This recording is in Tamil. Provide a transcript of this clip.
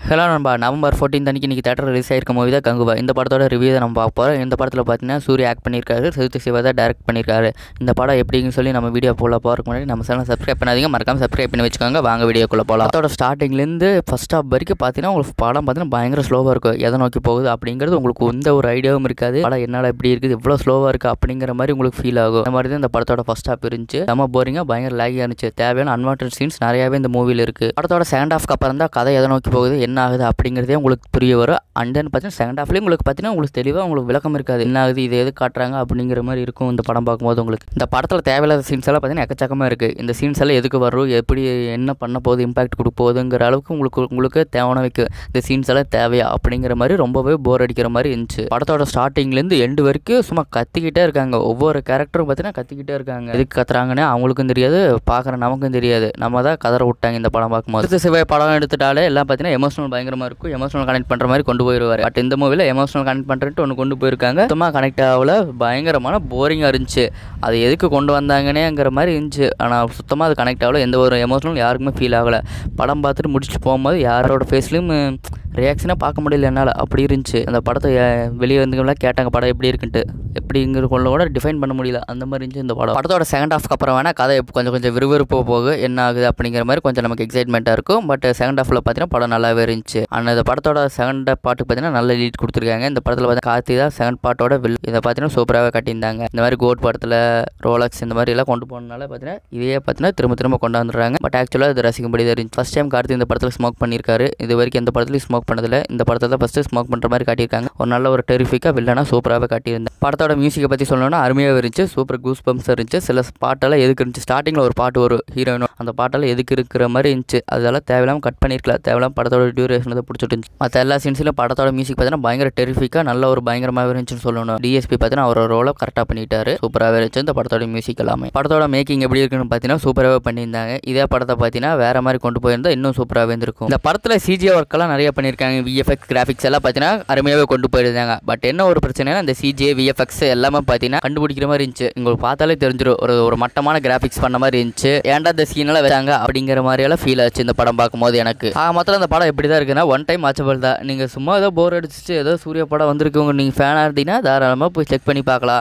ஹலோ நண்பா, நவம்பர் 14 அன்றைக்கி இன்றைக்கி தேட்டர் ரிலீஸ் ஆயிருக்க மூவி தான் கங்குவா. இந்த படத்தோட ரிவ்யூ தான் நம்ம பார்க்க போகிறோம். இந்த படத்தில் பார்த்தீங்கன்னா சூர்யா ஆக்ட் பண்ணியிருக்காரு, சிறுத்தை சிவா தான் டேரக்ட் பண்ணியிருக்காரு. இந்த படம் எப்படின்னு சொல்லி நம்ம வீடியோ போகிறதுக்கு முன்னாடி நம்ம சேனல் சப்ஸ்கிரைப் பண்ணாதீங்க, மறக்காமல் சப்ஸ்கிரைப் பண்ணி வச்சுக்கோங்க. வாங்க வீடியோக்குள்ளே போகலாம். படத்தோட ஸ்டார்டிங்லேருந்து ஃபஸ்ட் ஹாஃப் வரைக்கும் பார்த்தீங்கன்னா உங்களுக்கு படம் பார்த்தீங்கன்னா பயங்கர ஸ்லோவாக இருக்கும். எதை நோக்கி போகுது அப்படிங்கிறது உங்களுக்கு எந்த ஒரு ஐடியாவும் இருக்காது. படம் என்னால் எப்படி இருக்குது, இவ்வளோ ஸ்லோவாக இருக்குது அப்படிங்கிற மாதிரி உங்களுக்கு ஃபீல் ஆகும். இந்த மாதிரி தான் இந்த படத்தோட ஃபஸ்ட் ஹாஃப் இருந்துச்சு. நம்ம போரிங்காக பயங்கர லேகியாக இருந்துச்சு. தேவையான அன்வான்டட் சீன்ஸ் நிறையாவே இந்த மூவியில் இருக்குது. படத்தோட செகண்ட் ஹாஃப்க்கு அப்புறம் தான் கதை எதை நோக்கி போகுது, என்ன ஆகுது அப்படிங்கிறதே உங்களுக்கு புரிய வரும். அண்ட் தென் பார்த்தீங்கன்னா செகண்ட் ஹாஃப்லேயும் உங்களுக்கு பார்த்தீங்கன்னா உங்களுக்கு தெளிவாக உங்களுக்கு விளக்கம் இருக்காது. என்ன ஆகுது, இது எது காட்டுறாங்க அப்படிங்கிற மாதிரி இருக்கும் இந்த படம் பார்க்கும்போது. உங்களுக்கு இந்த படத்தில் தேவையில்லாத சீன்ஸ் எல்லாம் பார்த்தீங்கன்னா எக்கச்சக்கமாக இருக்குது. இந்த சீன்ஸ் எல்லாம் எதுக்கு வரும், எப்படி என்ன பண்ண போகுது, இம்பாக்ட் கொடுக்க போகுதுங்கிற அளவுக்கு உங்களுக்கு தேவையான வைக்கும். இந்த சீன்ஸ் எல்லாம் தேவையா அப்படிங்கிற மாதிரி ரொம்பவே போர் அடிக்கிற மாதிரி இருந்துச்சு. படத்தோட ஸ்டார்டிங்லேருந்து எண்டு வரைக்கும் சும்மா கத்திக்கிட்டே இருக்காங்க. ஒவ்வொரு கேரக்டரும் பார்த்தீங்கன்னா கத்திக்கிட்டே இருக்காங்க. எதுக்கு கத்துறாங்கன்னு அவங்களுக்கும் தெரியாது, பார்க்குற நமக்கும் தெரியாது. நம்ம தான் கதற விட்டாங்க இந்த படம் பார்க்கும்போது. சிறுத்தை சிவா படம் எடுத்துட்டாலே எல்லாம் பார்த்தீங்கன்னா எமோஷனல் பயங்கரமாக இருக்கும். எமோஷனல் கனெக்ட் பண்ணுற மாதிரி கொண்டு போயிடுவார். பட் இந்த மூவியில் எமோஷனல் கனெக்ட் பண்ணுறேன்ட்டு ஒன்று கொண்டு போயிருக்காங்க. சுத்தமாக கனெக்ட் ஆகல, பயங்கரமான போரிங்காக இருந்துச்சு. அது எதுக்கு கொண்டு வந்தாங்கன்னேங்கிற மாதிரி இருந்துச்சு. ஆனால் சுத்தமாக அது கனெக்ட் ஆகல. எந்த ஒரு எமோஷனலும் யாருக்குமே ஃபீல் ஆகலை. படம் பார்த்துட்டு முடிச்சுட்டு போகும்போது யாரோட ஃபேஸ்லையும் ரியாக்ஷனாக பார்க்க முடியல என்னால். அப்படி இருந்துச்சு. அந்த படத்தை வெளியே வந்துங்களாம் கேட்டாங்க படம் எப்படி இருக்குன்ட்டு, எப்படிங்கிற கொள்ள கூட டிஃபைன் பண்ண முடியல. அந்த மாதிரி இருந்துச்சு இந்த படம். படத்தோட செகண்ட் ஹாஃப்க்கு அப்புறம் வேணால் கதை கொஞ்சம் விறுவிறுப்பு போகும், என்ன ஆகுது அப்படிங்கிற மாதிரி கொஞ்சம் நமக்கு எக்ஸைட்மெண்ட்டாக இருக்கும். பட் செகண்ட் ஹாஃபில் பார்த்தீங்கன்னா படம் நல்லாவே இருந்துச்சு. ஆனால் இந்த படத்தோட செகண்ட் பாட்டுக்கு பார்த்தீங்கன்னா நல்ல லீட் கொடுத்துருக்காங்க. இந்த படத்தில் பார்த்தீங்கன்னா கார்த்தி தான் செகண்ட் பார்ட்டோட இதை பார்த்தீங்கன்னா சூப்பராகவே கட்டியிருந்தாங்க. இந்த மாதிரி கோட் படத்தில் ரோலக்ஸ் இந்த மாதிரி எல்லாம் கொண்டு போனதுனால பார்த்தீங்கன்னா இதையே பார்த்தீங்கன்னா திரும்ப கொண்டு வந்துடுறாங்க. பட் ஆக்சுவலாக இது ரசிக்கும்படி தான் இருந்துச்சு. ஃபஸ்ட் டைம் கார்த்தி இந்த படத்தில் ஸ்மோக் பண்ணியிருக்காரு. இது வரைக்கும் எந்த படத்துலையும் ஸ்மோக் பண்ணதில்லை. இந்த படத்தை தான் ஃபஸ்ட்டு ஸ்மோக் பண்ணுற மாதிரி காட்டியிருக்காங்க. ஒரு நல்ல ஒரு டெரிஃபிக்காக வில்லனா சூப்பராகவே காட்டியிருந்தேன். படத்தோட மியூசிக்கை பற்றி சொல்லணும்னா அருமையாக இருந்துச்சு. சூப்பர் கூஸ் பம்ப்ஸ் இருந்துச்சு. சில பாட்டெல்லாம் எதுக்கு இருந்துச்சு, ஸ்டார்டிங்கில் ஒரு பாட்டு ஒரு ஹீரோயினோ அந்த பாட்டெல்லாம் எதுக்கு இருக்கிற மாதிரி இருந்துச்சு. அதெல்லாம் தேவையில்லாமல் கட் பண்ணியிருக்கலாம். தேவையில்லாமல் படத்தோட டியூரேஷன் தான் பிடிச்சிட்டு இருந்துச்சு. மற்ற எல்லா சீன்ஸ்லையும் படத்தோட மியூசிக் பார்த்தீங்கன்னா பயங்கர டெரிஃபிக்காக நல்ல ஒரு பயங்கரமாக இருந்துச்சுன்னு சொல்லணும். டிஎஸ்பி பார்த்தீங்கன்னா அவரோட ரோலை கரெக்டாக பண்ணிட்டாரு. சூப்பராகவே இருந்துச்சு இந்த படத்தோட மியூசிக் எல்லாமே. படத்தோட மேக்கிங் எப்படி இருக்குன்னு பார்த்தீங்கன்னா சூப்பராகவே பண்ணியிருந்தாங்க. இதே படத்தை பார்த்தீங்கன்னா வேற மாதிரி கொண்டு போயிருந்தா இன்னும் சூப்பராகவே இருந்திருக்கும். இந்த படத்தில் சிஜி ஒர்க்கெல்லாம் நிறைய பண்ணியிருக்காங்க. விஎஃப்எக்ஸ் கிராஃபிக்ஸ் எல்லாம் பார்த்தீங்கன்னா அருமையாகவே கொண்டு போயிருந்தாங்க. பட் என்ன ஒரு பிரச்சனைனா இந்த சிஜி விஎஃப்எக்ஸ் எல்லாமே பார்த்தீங்கன்னா கண்டுபிடிக்கிற மாதிரி இருந்துச்சு. உங்களுக்கு பார்த்தாலே தெரிஞ்சிடும் ஒரு மட்டமான கிராஃபிக்ஸ் பண்ண மாதிரி இருந்துச்சு. ஏன்டா இந்த சீனெல்லாம் வச்சாங்க அப்படிங்கிற மாதிரியெல்லாம் ஃபீல் ஆச்சு இந்த படம் பார்க்கும்போது எனக்கு. மொத்தம் அந்த படம் எப்படி தான் இருக்குன்னா ஒன் டைம் வாட்சபிள் தான். நீங்கள் சும்மா ஏதோ போர் அடிச்சிச்சு ஏதோ சூர்யா படம் வந்திருக்கவங்க நீங்கள் ஃபேனாக இருந்தீங்கன்னா தாராளமாக போய் செக் பண்ணி பார்க்கலாம்.